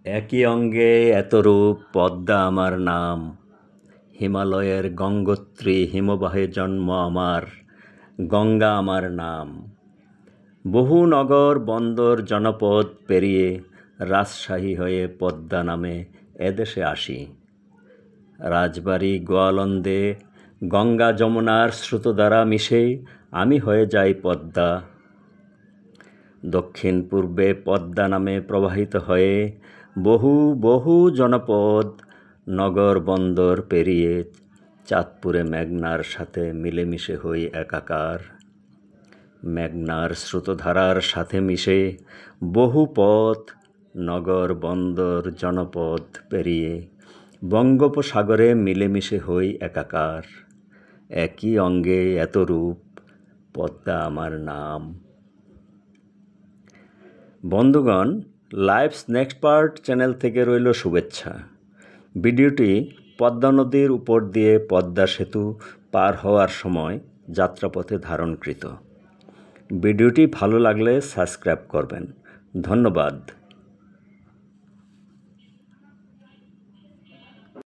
একই অঙ্গে এত রূপ পদ্মা আমার নাম, হিমালয়ের গঙ্গোত্রী হিমবাহে জন্ম আমার, গঙ্গা আমার নাম। বহু নগর বন্দর জনপদ পেরিয়ে রাজশাহী হয়ে পদ্মা নামে এদেশে আসি। রাজবাড়ি গোয়ালন্দে গঙ্গা যমুনার স্রোতধারা মিশে আমি হয়ে যাই পদ্মা। দক্ষিণ পূর্বে পদ্মা নামে প্রবাহিত হয়ে বহু বহু জনপদ নগর বন্দর পেরিয়ে চাঁদপুরে মেঘনার সাথে মিলেমিশে হই একাকার। মেঘনার স্রোতধারার সাথে মিশে বহু পথ নগর বন্দর জনপদ পেরিয়ে বঙ্গোপসাগরে মিলেমিশে হই একাকার। একই অঙ্গে এত রূপ পদ্মা আমার নাম। বন্ধুগণ, লাইফস নেক্সট পার্ট চ্যানেল থেকে রইল শুভেচ্ছা। ভিডিওটি পদ্মা নদীর উপর দিয়ে পদ্মা সেতু পার হওয়ার সময় যাত্রাপথে ধারণকৃত। ভিডিওটি ভালো লাগলে সাবস্ক্রাইব করবেন। ধন্যবাদ।